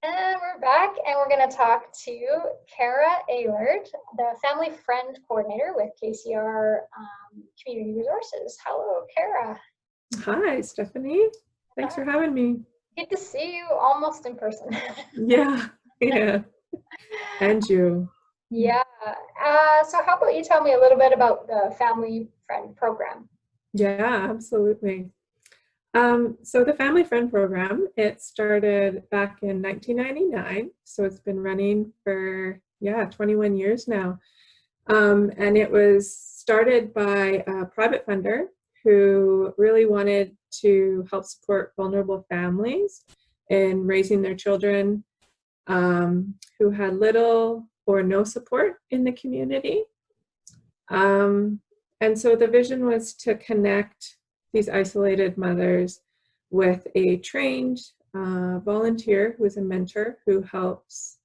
And we're back, and we're going to talk to Kara Aylard, the Family Friend Coordinator with KCR Community Resources. Hello, Kara. Hi, Stephanie. Thanks Hi. for having me. Good to see you almost in person. Yeah, yeah. And you. Yeah. So, how about you tell me a little bit about the Family Friend Program? Yeah, absolutely. So the Family Friend Program, it started back in 1999. So it's been running for, 21 years now. And it was started by a private funder who really wanted to help support vulnerable families in raising their children who had little or no support in the community. Um, and so the vision was to connect these isolated mothers with a trained volunteer who is a mentor who helps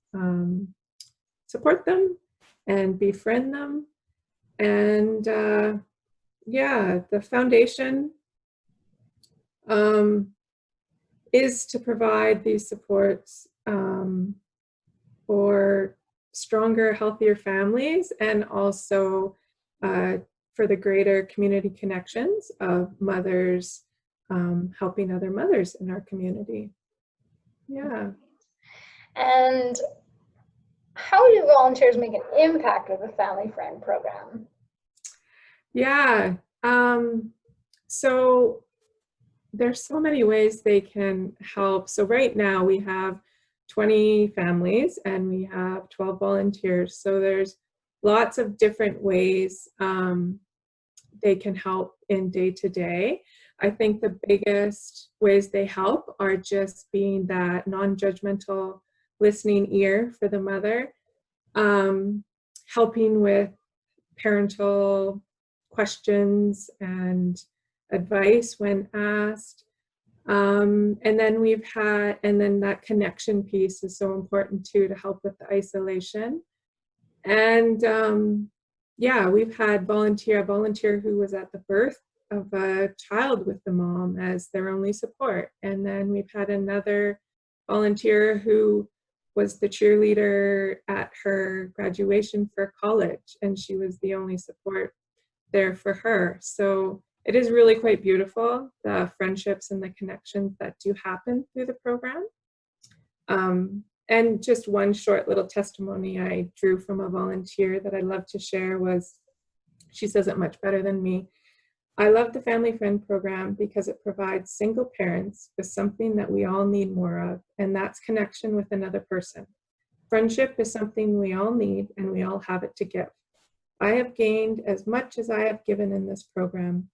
support them and befriend them. And the foundation is to provide these supports for stronger, healthier families, and also for the greater community connections of mothers helping other mothers in our community. Yeah. And how do volunteers make an impact with the Family Friend Program? Yeah. So there's so many ways they can help. So right now we have 20 families and we have 12 volunteers. So there's lots of different ways they can help in day to day. I think the biggest ways they help are just being that non-judgmental listening ear for the mother, helping with parental questions and advice when asked. And then that connection piece is so important too, to help with the isolation. And we've had a volunteer who was at the birth of a child with the mom as their only support. And then we've had another volunteer who was the cheerleader at her graduation for college, and she was the only support there for her. So it is really quite beautiful, the friendships and the connections that do happen through the program. And just one short little testimony I drew from a volunteer that I love to share was, she says it much better than me. I love the Family Friend Program because it provides single parents with something that we all need more of, and that's connection with another person. Friendship is something we all need, and we all have it to give. I have gained as much as I have given in this program,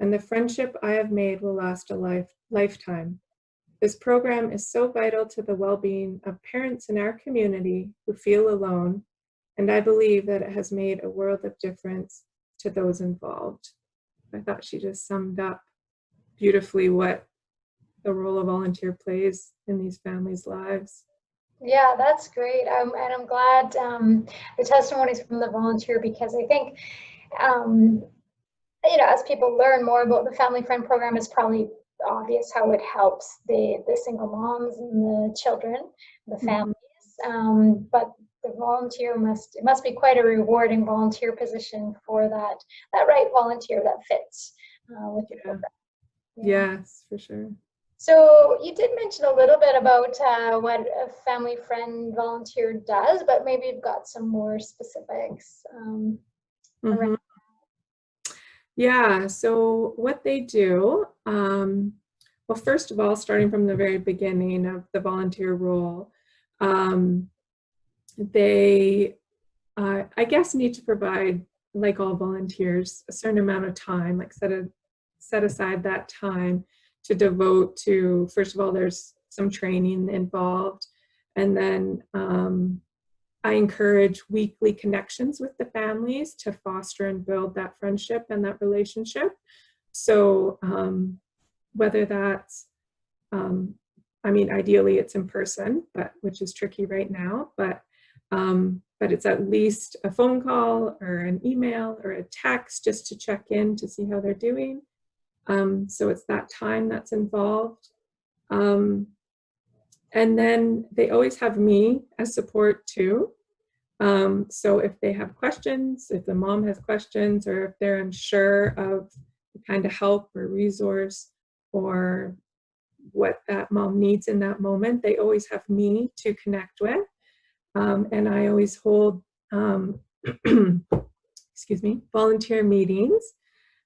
and the friendship I have made will last a lifetime. This program is so vital to the well-being of parents in our community who feel alone, and I believe that it has made a world of difference to those involved. I thought she just summed up beautifully what the role a volunteer plays in these families' lives. Yeah, that's great. And I'm glad the testimonies from the volunteer, because I think, as people learn more about the Family Friend Program, it's probably obvious how it helps the single moms and the children, the families. But the volunteer it must be quite a rewarding volunteer position for that right volunteer that fits with the program. Yeah. Yes, for sure. So you did mention a little bit about what a Family Friend volunteer does, but maybe you've got some more specifics around. Yeah, so what they do, well, first of all, starting from the very beginning of the volunteer role, they, I guess, need to provide, like all volunteers, a certain amount of time, like set aside that time to devote to, first of all, there's some training involved, and then I encourage weekly connections with the families to foster and build that friendship and that relationship. So whether that's, ideally it's in person, which is tricky right now, but it's at least a phone call or an email or a text just to check in to see how they're doing. So it's that time that's involved. And then they always have me as support too. So if they have questions, if the mom has questions, or if they're unsure of the kind of help or resource or what that mom needs in that moment, they always have me to connect with. And I always hold, excuse me, volunteer meetings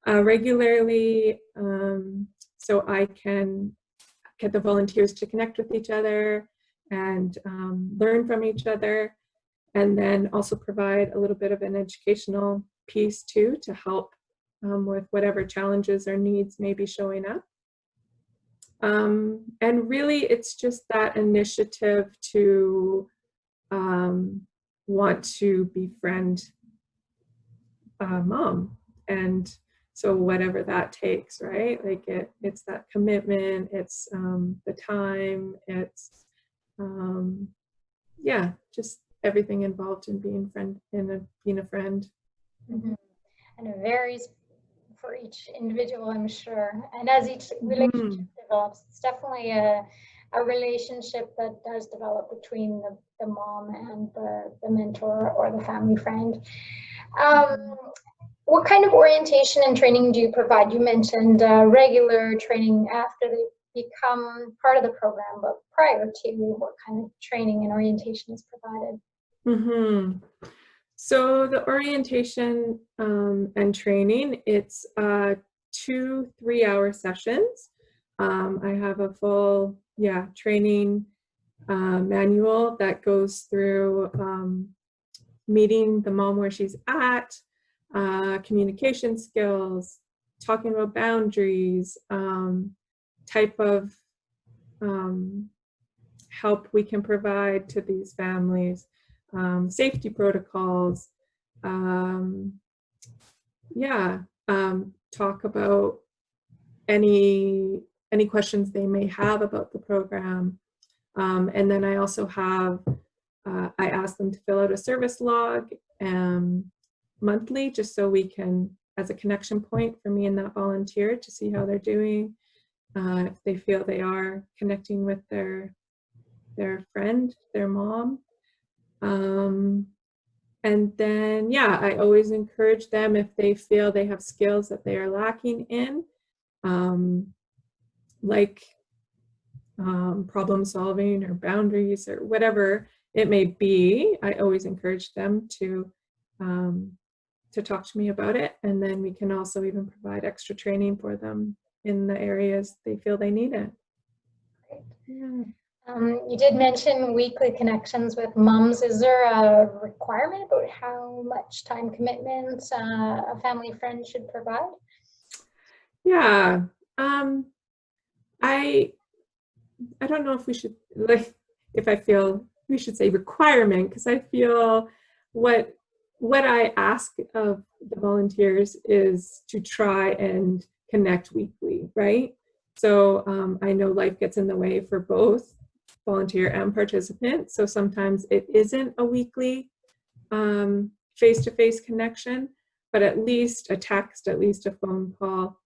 regularly, so I can get the volunteers to connect with each other and learn from each other, and then also provide a little bit of an educational piece too to help with whatever challenges or needs may be showing up. And really, it's just that initiative to want to befriend mom. And so whatever that takes, right? Like it's that commitment, it's the time, it's yeah, just everything involved in being being a friend. Mm-hmm. And it varies for each individual, I'm sure. And as each relationship develops, it's definitely a relationship that does develop between the mom and the mentor or the family friend. What kind of orientation and training do you provide? You mentioned regular training after they become part of the program, but prior to, what kind of training and orientation is provided? Mm-hmm. So the orientation and training, it's 2 3-hour sessions. I have a full training manual that goes through meeting the mom where she's at, communication skills, talking about boundaries, type of help we can provide to these families, safety protocols, talk about any questions they may have about the program. And then I also have, I ask them to fill out a service log monthly, just so we can, as a connection point for me and that volunteer, to see how they're doing, if they feel they are connecting with their friend, their mom. And then, I always encourage them, if they feel they have skills that they are lacking in, like problem solving or boundaries or whatever it may be, I always encourage them to talk to me about it. And then we can also even provide extra training for them in the areas they feel they need it. Yeah. You did mention weekly connections with moms. Is there a requirement about how much time commitment a family friend should provide? Yeah, I don't know if we should, like, if I feel we should say requirement, because I feel what I ask of the volunteers is to try and connect weekly, right? So I know life gets in the way for both volunteer and participant. So sometimes it isn't a weekly face-to-face connection, but at least a text, at least a phone call.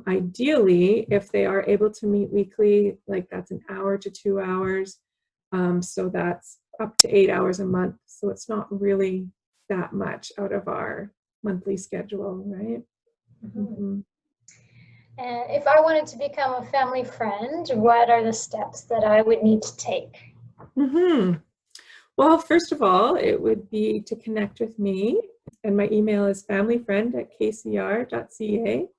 Ideally, if they are able to meet weekly, like that's an hour to 2 hours. So that's up to 8 hours a month. So it's not really that much out of our monthly schedule, right? Mm-hmm. And if I wanted to become a family friend, what are the steps that I would need to take? Mm-hmm. Well, first of all, it would be to connect with me, and my email is familyfriend@kcr.ca,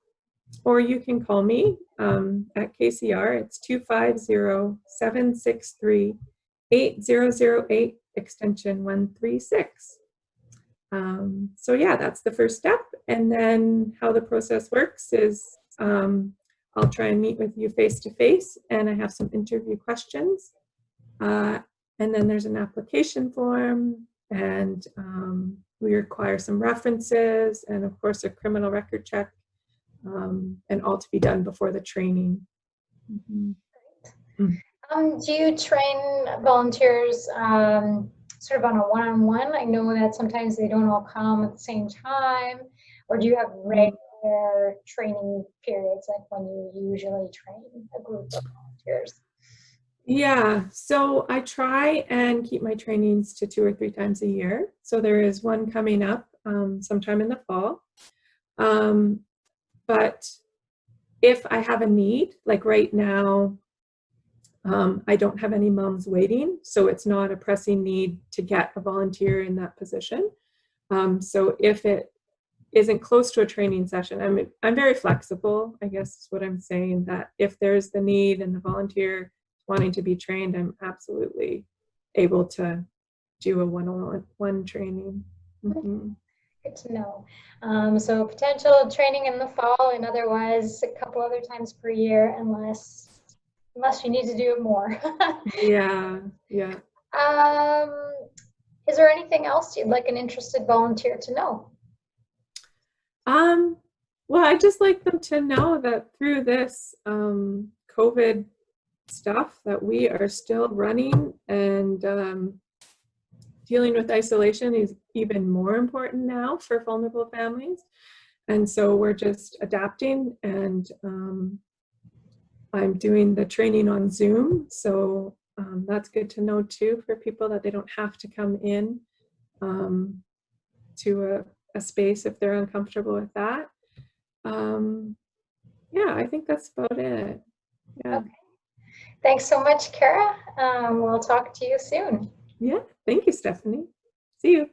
or you can call me at KCR. It's 250-763-8008, extension 136. So yeah, that's the first step. And then how the process works is I'll try and meet with you face to face, and I have some interview questions. And then there's an application form, and we require some references, and of course a criminal record check, and all to be done before the training. Mm-hmm. Do you train volunteers sort of on a one-on-one? I know that sometimes they don't all come at the same time, or do you have regular training periods, like when you usually train a group of volunteers? Yeah, so I try and keep my trainings to 2 or 3 times a year. So there is one coming up sometime in the fall. Um, but if I have a need, like right now, I don't have any moms waiting, so it's not a pressing need to get a volunteer in that position. So if it isn't close to a training session, I'm very flexible, I guess is what I'm saying, that if there's the need and the volunteer wanting to be trained, I'm absolutely able to do a one-on-one training. Mm-hmm. Good to know. So potential training in the fall, and otherwise a couple other times per year, unless you need to do it more. Yeah, yeah. um, is there anything else you'd like an interested volunteer to know? Um, well, I'd just like them to know that through this COVID stuff that we are still running, and dealing with isolation is even more important now for vulnerable families. And so we're just adapting, and I'm doing the training on Zoom. So that's good to know too, for people, that they don't have to come in to a space if they're uncomfortable with that. Yeah, I think that's about it. Yeah. Okay. Thanks so much, Kara. We'll talk to you soon. Yeah. Thank you, Stephanie. See you.